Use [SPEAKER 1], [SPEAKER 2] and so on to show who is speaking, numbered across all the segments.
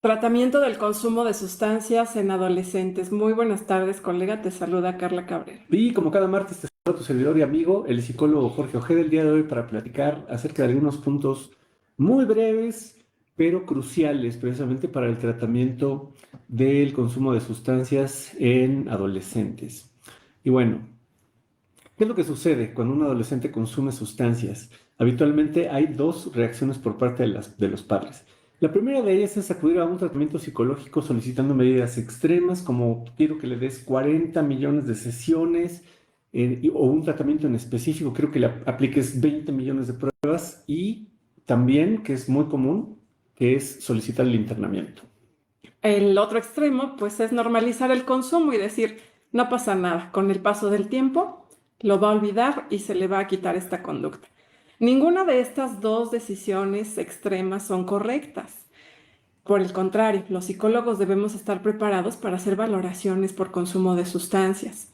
[SPEAKER 1] Tratamiento del consumo de sustancias en adolescentes. Muy buenas tardes, colega. Te saluda Carla Cabrera.
[SPEAKER 2] Y como cada martes te saluda tu servidor y amigo, el psicólogo Jorge Ojeda, el día de hoy para platicar acerca de algunos puntos muy breves, pero cruciales precisamente para el tratamiento del consumo de sustancias en adolescentes. Y bueno, ¿qué es lo que sucede cuando un adolescente consume sustancias? Habitualmente hay dos reacciones por parte de los padres. La primera de ellas es acudir a un tratamiento psicológico solicitando medidas extremas, como quiero que le des 40 millones de sesiones o un tratamiento en específico, quiero que le apliques 20 millones de pruebas y también, que es muy común, que es solicitar el internamiento.
[SPEAKER 1] El otro extremo, pues, es normalizar el consumo y decir, no pasa nada. Con el paso del tiempo, lo va a olvidar y se le va a quitar esta conducta. Ninguna de estas dos decisiones extremas son correctas. Por el contrario, los psicólogos debemos estar preparados para hacer valoraciones por consumo de sustancias.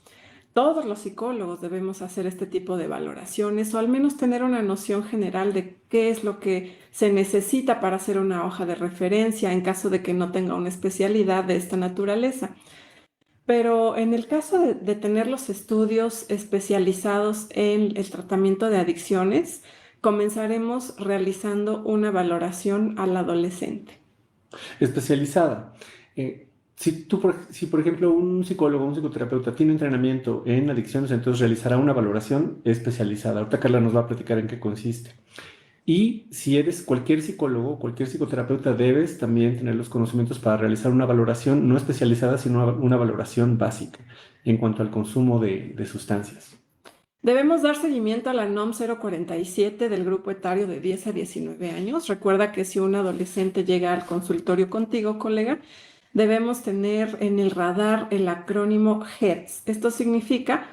[SPEAKER 1] Todos los psicólogos debemos hacer este tipo de valoraciones o al menos tener una noción general de qué es lo que se necesita para hacer una hoja de referencia en caso de que no tenga una especialidad de esta naturaleza. Pero en el caso de tener los estudios especializados en el tratamiento de adicciones, comenzaremos realizando una valoración al adolescente.
[SPEAKER 2] Especializada. Si por ejemplo un psicólogo, un psicoterapeuta tiene entrenamiento en adicciones, entonces realizará una valoración especializada. Ahorita Carla nos va a platicar en qué consiste. Y si eres cualquier psicólogo, cualquier psicoterapeuta, debes también tener los conocimientos para realizar una valoración no especializada, sino una valoración básica en cuanto al consumo de sustancias.
[SPEAKER 1] Debemos dar seguimiento a la NOM 047 del grupo etario de 10 a 19 años. Recuerda que si un adolescente llega al consultorio contigo, colega, debemos tener en el radar el acrónimo HEADS. Esto significa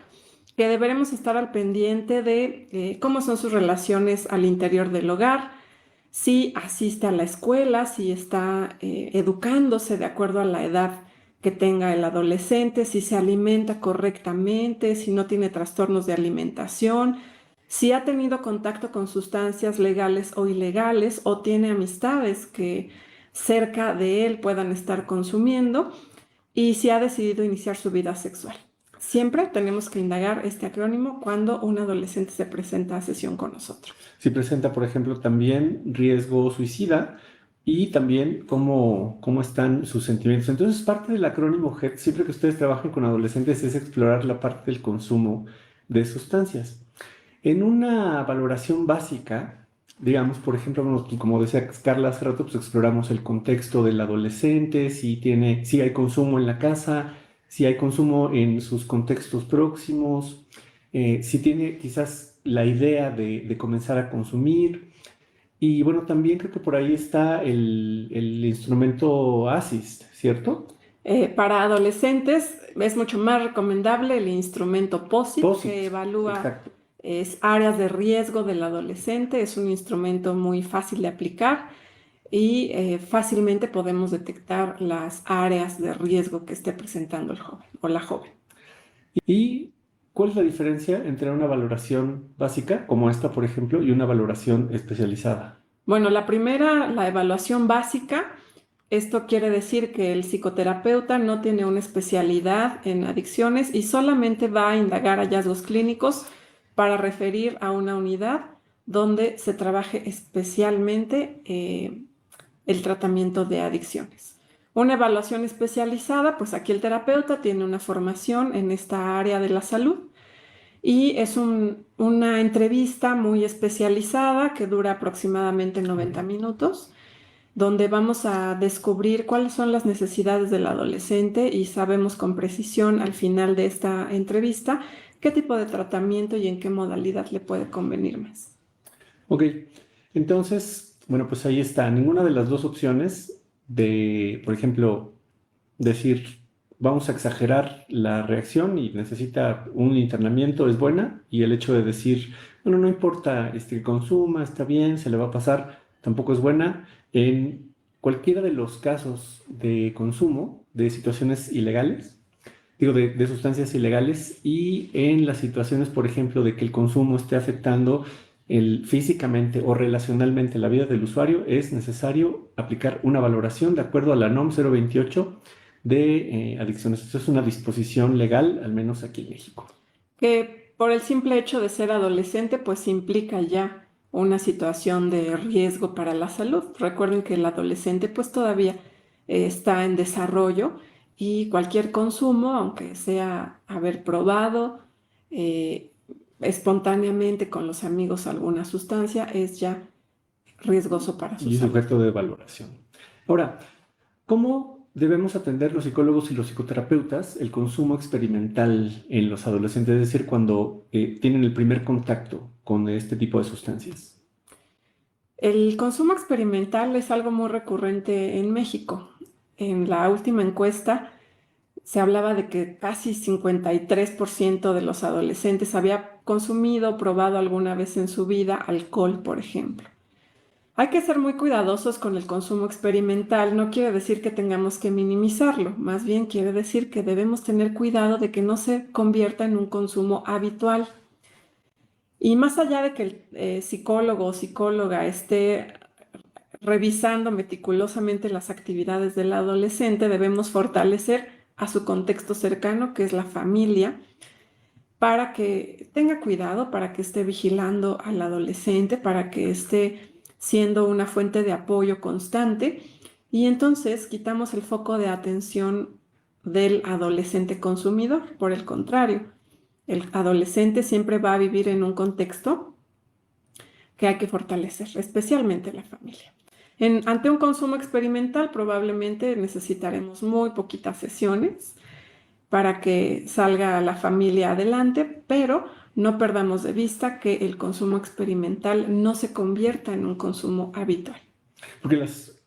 [SPEAKER 1] que deberemos estar al pendiente de cómo son sus relaciones al interior del hogar, si asiste a la escuela, si está educándose de acuerdo a la edad que tenga el adolescente, si se alimenta correctamente, si no tiene trastornos de alimentación, si ha tenido contacto con sustancias legales o ilegales o tiene amistades que cerca de él puedan estar consumiendo y si ha decidido iniciar su vida sexual. Siempre tenemos que indagar este acrónimo cuando un adolescente se presenta a sesión con nosotros.
[SPEAKER 2] Si presenta, por ejemplo, también riesgo suicida y también cómo están sus sentimientos. Entonces, parte del acrónimo HEAD, siempre que ustedes trabajen con adolescentes, es explorar la parte del consumo de sustancias. En una valoración básica, digamos, por ejemplo, como decía Carla hace rato, pues exploramos el contexto del adolescente, si hay consumo en la casa, si hay consumo en sus contextos próximos, si tiene quizás la idea de comenzar a consumir. Y bueno, también creo que por ahí está el instrumento ASIST, ¿cierto?
[SPEAKER 1] Para adolescentes es mucho más recomendable el instrumento POSIT que
[SPEAKER 2] POSIT,
[SPEAKER 1] evalúa
[SPEAKER 2] exacto.
[SPEAKER 1] áreas de riesgo del adolescente. Es un instrumento muy fácil de aplicar y fácilmente podemos detectar las áreas de riesgo que esté presentando el joven o la joven.
[SPEAKER 2] ¿Y cuál es la diferencia entre una valoración básica, como esta, por ejemplo, y una valoración especializada?
[SPEAKER 1] Bueno, la primera, la evaluación básica. Esto quiere decir que el psicoterapeuta no tiene una especialidad en adicciones y solamente va a indagar hallazgos clínicos para referir a una unidad donde se trabaje especialmente el tratamiento de adicciones. Una evaluación especializada, pues aquí el terapeuta tiene una formación en esta área de la salud y es una entrevista muy especializada que dura aproximadamente 90 minutos donde vamos a descubrir cuáles son las necesidades del adolescente y sabemos con precisión al final de esta entrevista qué tipo de tratamiento y en qué modalidad le puede convenir más.
[SPEAKER 2] Ok, entonces, bueno, pues ahí está. Ninguna de las dos opciones de, por ejemplo, decir, vamos a exagerar la reacción y necesita un internamiento es buena, y el hecho de decir, bueno, no importa que consuma, está bien, se le va a pasar, tampoco es buena. En cualquiera de los casos de consumo de situaciones ilegales, digo, de sustancias ilegales y en las situaciones, por ejemplo, de que el consumo esté afectando físicamente o relacionalmente la vida del usuario, es necesario aplicar una valoración de acuerdo a la NOM 028 de adicciones. Esto es una disposición legal, al menos aquí en México.
[SPEAKER 1] Que por el simple hecho de ser adolescente, pues implica ya una situación de riesgo para la salud. Recuerden que el adolescente pues todavía está en desarrollo y cualquier consumo, aunque sea haber probado eh, espontáneamente con los amigos alguna sustancia, es ya riesgoso para su
[SPEAKER 2] Y es
[SPEAKER 1] salud.
[SPEAKER 2] objeto de valoración. Ahora, ¿cómo debemos atender los psicólogos y los psicoterapeutas el consumo experimental en los adolescentes? Es decir, cuando tienen el primer contacto con este tipo de sustancias.
[SPEAKER 1] El consumo experimental es algo muy recurrente en México. En la última encuesta se hablaba de que casi 53% de los adolescentes había consumido o probado alguna vez en su vida alcohol, por ejemplo. Hay que ser muy cuidadosos con el consumo experimental. No quiere decir que tengamos que minimizarlo, más bien quiere decir que debemos tener cuidado de que no se convierta en un consumo habitual. Y más allá de que el psicólogo o psicóloga esté revisando meticulosamente las actividades del adolescente, debemos fortalecer a su contexto cercano, que es la familia, para que tenga cuidado, para que esté vigilando al adolescente, para que esté siendo una fuente de apoyo constante. Y entonces quitamos el foco de atención del adolescente consumidor. Por el contrario, el adolescente siempre va a vivir en un contexto que hay que fortalecer, especialmente la familia. Ante un consumo experimental probablemente necesitaremos muy poquitas sesiones para que salga la familia adelante, pero no perdamos de vista que el consumo experimental no se convierta en un consumo habitual.
[SPEAKER 2] Porque las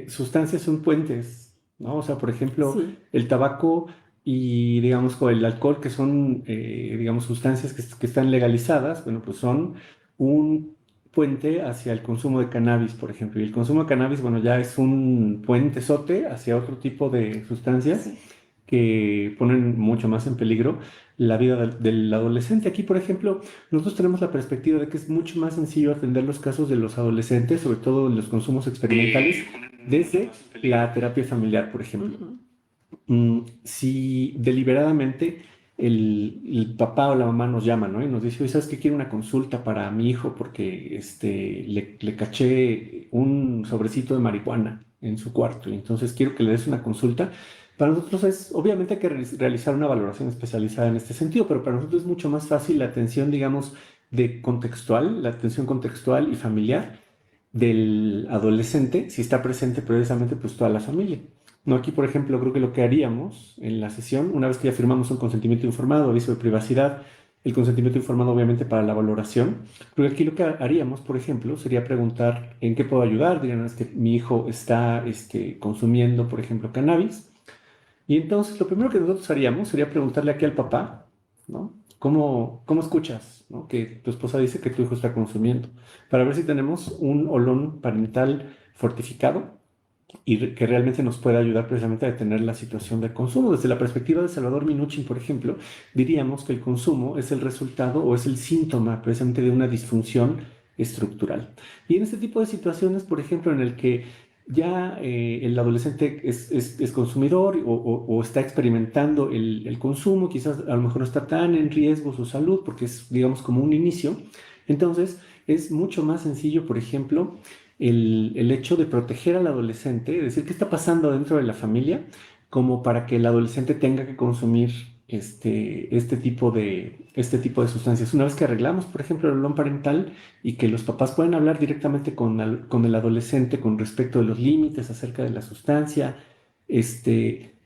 [SPEAKER 2] sustancias son puentes, ¿no? O sea, por ejemplo,
[SPEAKER 1] Sí,
[SPEAKER 2] el tabaco y, digamos, con el alcohol, que son, digamos, sustancias que están legalizadas, bueno, pues son un puente hacia el consumo de cannabis, por ejemplo. Y el consumo de cannabis, bueno, ya es un puentezote hacia otro tipo de sustancias
[SPEAKER 1] sí.
[SPEAKER 2] que ponen mucho más en peligro la vida del adolescente. Aquí, por ejemplo, nosotros tenemos la perspectiva de que es mucho más sencillo atender los casos de los adolescentes, sobre todo en los consumos experimentales, desde la terapia familiar, por ejemplo.
[SPEAKER 1] Ujú.
[SPEAKER 2] Si deliberadamente el papá o la mamá nos llama, ¿no? Y nos dice, oye, ¿sabes qué? Quiero una consulta para mi hijo porque le caché un sobrecito de marihuana en su cuarto y entonces quiero que le des una consulta. Para nosotros es, obviamente hay que realizar una valoración especializada en este sentido, pero para nosotros es mucho más fácil la atención, digamos, de contextual, la atención contextual y familiar del adolescente, si está presente precisamente pues toda la familia. No, aquí, por ejemplo, creo que lo que haríamos en la sesión, una vez que ya firmamos un consentimiento informado, aviso de privacidad, el consentimiento informado obviamente para la valoración, creo que aquí lo que haríamos, por ejemplo, sería preguntar en qué puedo ayudar. Dirían, es que mi hijo está consumiendo, por ejemplo, cannabis. Y entonces lo primero que nosotros haríamos sería preguntarle aquí al papá, ¿no? ¿Cómo escuchas, ¿no? Que tu esposa dice que tu hijo está consumiendo? Para ver si tenemos un olón parental fortificado y que realmente nos pueda ayudar precisamente a detener la situación de consumo. Desde la perspectiva de Salvador Minuchin, por ejemplo, diríamos que el consumo es el resultado o es el síntoma precisamente de una disfunción estructural. Y en este tipo de situaciones, por ejemplo, en el que ya el adolescente es consumidor o está experimentando el consumo, quizás a lo mejor no está tan en riesgo su salud porque es, digamos, como un inicio, entonces es mucho más sencillo, por ejemplo, el hecho de proteger al adolescente, es decir, qué está pasando dentro de la familia, como para que el adolescente tenga que consumir este tipo de sustancias. Una vez que arreglamos, por ejemplo, el olón parental y que los papás puedan hablar directamente con el adolescente con respecto de los límites acerca de la sustancia, este,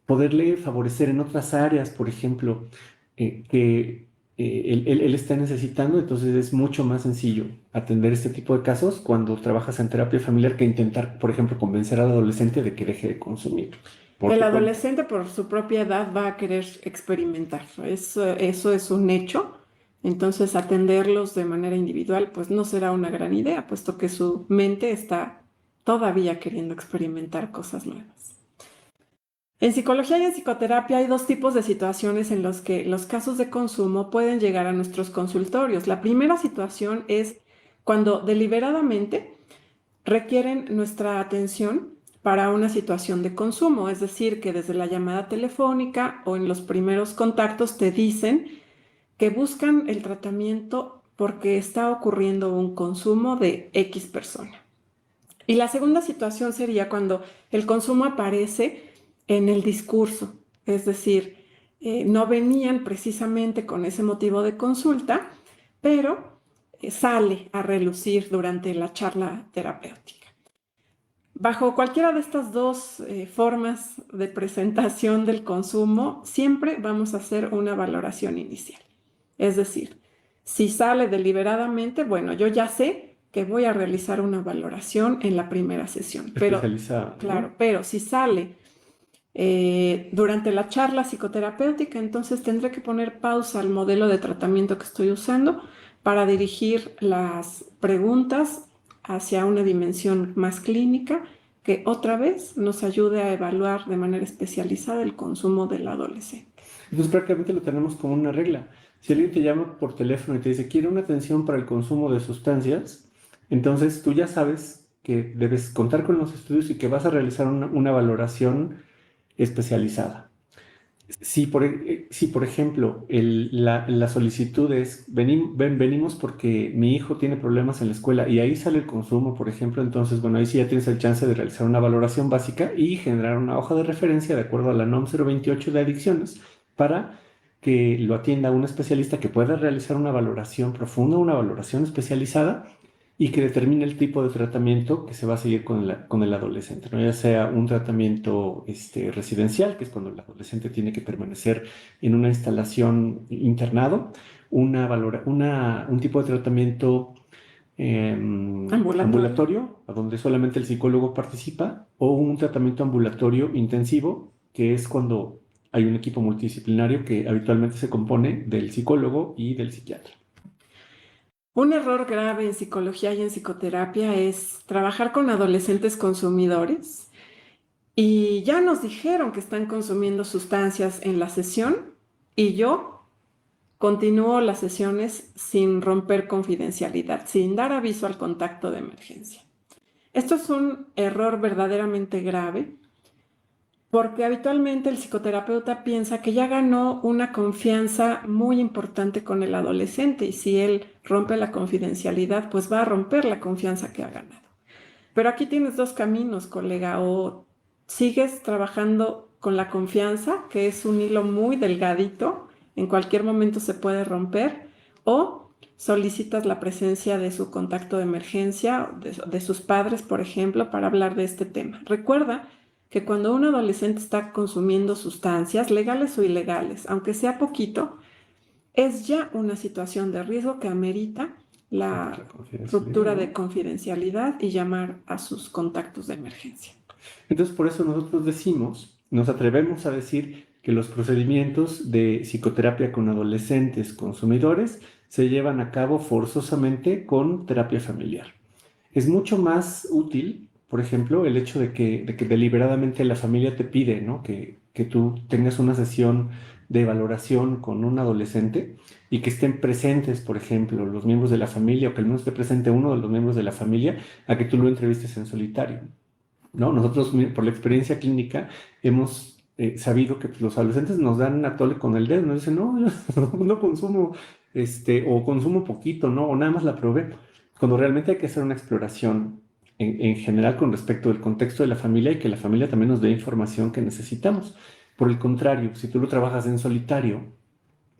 [SPEAKER 2] poderle favorecer en otras áreas, por ejemplo, que él está necesitando, entonces es mucho más sencillo atender este tipo de casos cuando trabajas en terapia familiar que intentar, por ejemplo, convencer al adolescente de que deje de consumir. Por
[SPEAKER 1] El
[SPEAKER 2] tu cuenta.
[SPEAKER 1] adolescente por su propia edad va a querer experimentar. Eso es un hecho. Entonces, atenderlos de manera individual, pues no será una gran idea, puesto que su mente está todavía queriendo experimentar cosas nuevas. En psicología y en psicoterapia hay dos tipos de situaciones en los que los casos de consumo pueden llegar a nuestros consultorios. La primera situación es cuando deliberadamente requieren nuestra atención para una situación de consumo, es decir, que desde la llamada telefónica o en los primeros contactos te dicen que buscan el tratamiento porque está ocurriendo un consumo de X persona. Y la segunda situación sería cuando el consumo aparece en el discurso, es decir, no venían precisamente con ese motivo de consulta, pero sale a relucir durante la charla terapéutica. Bajo cualquiera de estas dos formas de presentación del consumo, siempre vamos a hacer una valoración inicial. Es decir, si sale deliberadamente, bueno, yo ya sé que voy a realizar una valoración en la primera sesión. Pero,
[SPEAKER 2] Especializada,
[SPEAKER 1] claro,
[SPEAKER 2] ¿no?
[SPEAKER 1] pero si sale durante la charla psicoterapéutica, entonces tendré que poner pausa al modelo de tratamiento que estoy usando para dirigir las preguntas hacia una dimensión más clínica que otra vez nos ayude a evaluar de manera especializada el consumo del adolescente.
[SPEAKER 2] Entonces prácticamente lo tenemos como una regla. Si alguien te llama por teléfono y te dice, quiere una atención para el consumo de sustancias, entonces tú ya sabes que debes contar con los estudios y que vas a realizar una valoración especializada. Si por ejemplo, la solicitud es, venimos porque mi hijo tiene problemas en la escuela y ahí sale el consumo, por ejemplo, entonces, bueno, ahí sí ya tienes el chance de realizar una valoración básica y generar una hoja de referencia de acuerdo a la NOM 028 de adicciones para que lo atienda un especialista que pueda realizar una valoración profunda, una valoración especializada y que determine el tipo de tratamiento que se va a seguir con el adolescente, ¿no? Ya sea un tratamiento residencial, que es cuando el adolescente tiene que permanecer en una instalación internado, un tipo de tratamiento
[SPEAKER 1] Ambulatorio.
[SPEAKER 2] ambulatorio, a donde solamente el psicólogo participa, o un tratamiento ambulatorio intensivo, que es cuando hay un equipo multidisciplinario que habitualmente se compone del psicólogo y del psiquiatra.
[SPEAKER 1] Un error grave en psicología y en psicoterapia es trabajar con adolescentes consumidores y ya nos dijeron que están consumiendo sustancias en la sesión y yo continúo las sesiones sin romper confidencialidad, sin dar aviso al contacto de emergencia. Esto es un error verdaderamente grave porque habitualmente el psicoterapeuta piensa que ya ganó una confianza muy importante con el adolescente y si él rompe la confidencialidad, pues va a romper la confianza que ha ganado. Pero aquí tienes dos caminos, colega, o sigues trabajando con la confianza, que es un hilo muy delgadito, en cualquier momento se puede romper, o solicitas la presencia de su contacto de emergencia, de sus padres, por ejemplo, para hablar de este tema. Recuerda que cuando un adolescente está consumiendo sustancias, legales o ilegales, aunque sea poquito, es ya una situación de riesgo que amerita
[SPEAKER 2] Romper
[SPEAKER 1] la
[SPEAKER 2] la confidencialidad,
[SPEAKER 1] ruptura de
[SPEAKER 2] ¿no?
[SPEAKER 1] confidencialidad y llamar a sus contactos de emergencia.
[SPEAKER 2] Entonces, por eso nosotros decimos, nos atrevemos a decir que los procedimientos de psicoterapia con adolescentes consumidores se llevan a cabo forzosamente con terapia familiar. Es mucho más útil, por ejemplo, el hecho de que deliberadamente la familia te pide, ¿no? Que tú tengas una sesión de valoración con un adolescente y que estén presentes, por ejemplo, los miembros de la familia o que al menos esté presente uno de los miembros de la familia a que tú lo entrevistes en solitario. ¿No? Nosotros, por la experiencia clínica, hemos sabido que pues, los adolescentes nos dan a tole con el dedo, nos dicen, no, yo no consumo, o consumo poquito, ¿no? O nada más la probé. Cuando realmente hay que hacer una exploración en general con respecto del contexto de la familia y que la familia también nos dé información que necesitamos. Por el contrario, si tú lo trabajas en solitario,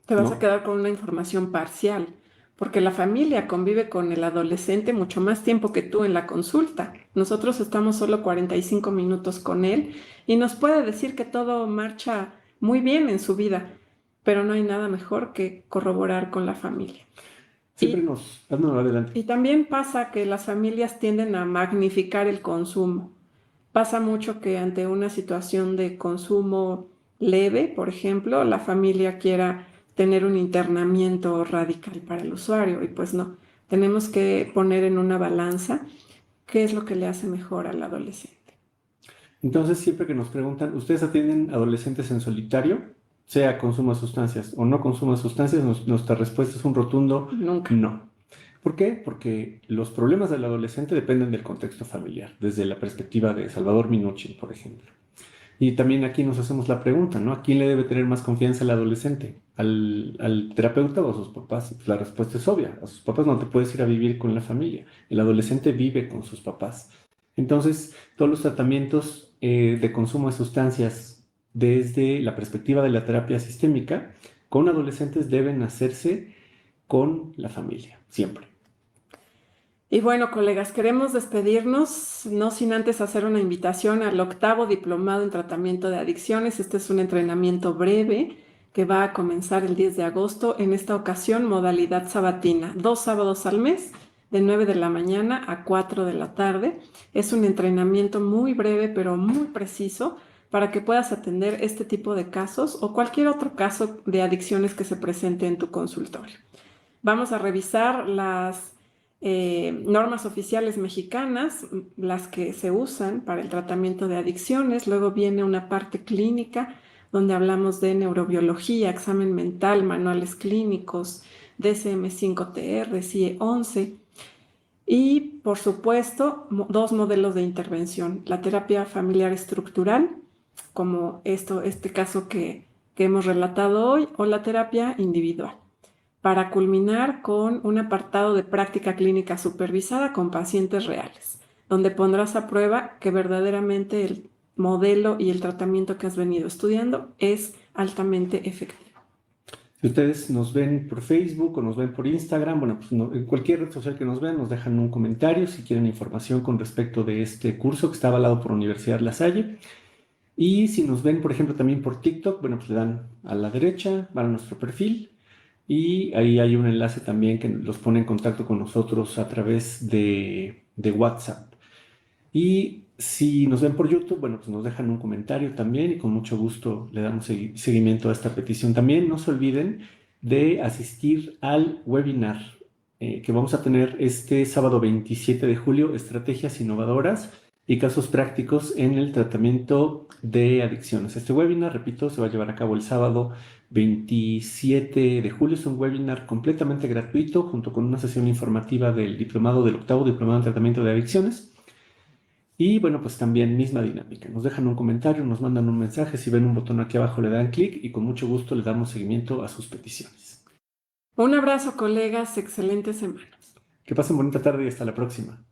[SPEAKER 1] Te vas a
[SPEAKER 2] ¿no?
[SPEAKER 1] quedar con una información parcial, porque la familia convive con el adolescente mucho más tiempo que tú en la consulta. Nosotros estamos solo 45 minutos con él y nos puede decir que todo marcha muy bien en su vida, pero no hay nada mejor que corroborar con la familia.
[SPEAKER 2] Siempre
[SPEAKER 1] Y
[SPEAKER 2] nos... No, no, adelante.
[SPEAKER 1] Y también pasa que las familias tienden a magnificar el consumo. Pasa mucho que ante una situación de consumo leve, por ejemplo, la familia quiera tener un internamiento radical para el usuario y pues no, tenemos que poner en una balanza qué es lo que le hace mejor al adolescente.
[SPEAKER 2] Entonces, siempre que nos preguntan, ¿ustedes atienden adolescentes en solitario? Sea consumo de sustancias o no consumo de sustancias, nuestra respuesta es un rotundo
[SPEAKER 1] Nunca.
[SPEAKER 2] no. ¿Por qué? Porque los problemas del adolescente dependen del contexto familiar, desde la perspectiva de Salvador Minuchin, por ejemplo. Y también aquí nos hacemos la pregunta, ¿no? ¿A quién le debe tener más confianza el adolescente? ¿Al terapeuta o a sus papás? Y pues la respuesta es obvia. A sus papás no te puedes ir a vivir con la familia. El adolescente vive con sus papás. Entonces, todos los tratamientos de consumo de sustancias desde la perspectiva de la terapia sistémica con adolescentes deben hacerse con la familia, siempre.
[SPEAKER 1] Y bueno, colegas, queremos despedirnos, no sin antes hacer una invitación al octavo diplomado en tratamiento de adicciones. Este es un entrenamiento breve que va a comenzar el 10 de agosto, en esta ocasión modalidad sabatina, 2 sábados al mes, de 9 de la mañana a 4 de la tarde. Es un entrenamiento muy breve, pero muy preciso para que puedas atender este tipo de casos o cualquier otro caso de adicciones que se presente en tu consultorio. Vamos a revisar las normas oficiales mexicanas, las que se usan para el tratamiento de adicciones. Luego viene una parte clínica donde hablamos de neurobiología, examen mental, manuales clínicos, DSM-5-TR, CIE-11 y, por supuesto, dos modelos de intervención: la terapia familiar estructural, como este caso que hemos relatado hoy, o la terapia individual, para culminar con un apartado de práctica clínica supervisada con pacientes reales, donde pondrás a prueba que verdaderamente el modelo y el tratamiento que has venido estudiando es altamente efectivo.
[SPEAKER 2] Si ustedes nos ven por Facebook o nos ven por Instagram, bueno, pues en cualquier red social que nos vean, nos dejan un comentario si quieren información con respecto de este curso que está avalado por Universidad La Salle. Y si nos ven, por ejemplo, también por TikTok, bueno, pues le dan a la derecha, van a nuestro perfil y ahí hay un enlace también que los pone en contacto con nosotros a través de WhatsApp. Y si nos ven por YouTube, bueno, pues nos dejan un comentario también y con mucho gusto le damos seguimiento a esta petición. También no se olviden de asistir al webinar que vamos a tener este sábado 27 de julio, Estrategias Innovadoras y Casos Prácticos en el Tratamiento de Adicciones. Este webinar, repito, se va a llevar a cabo el sábado 27 de julio. Es un webinar completamente gratuito junto con una sesión informativa del octavo diplomado en tratamiento de adicciones. Y bueno, pues también misma dinámica. Nos dejan un comentario, nos mandan un mensaje. Si ven un botón aquí abajo, le dan clic y con mucho gusto le damos seguimiento a sus peticiones.
[SPEAKER 1] Un abrazo, colegas. Excelente semana.
[SPEAKER 2] Que pasen bonita tarde y hasta la próxima.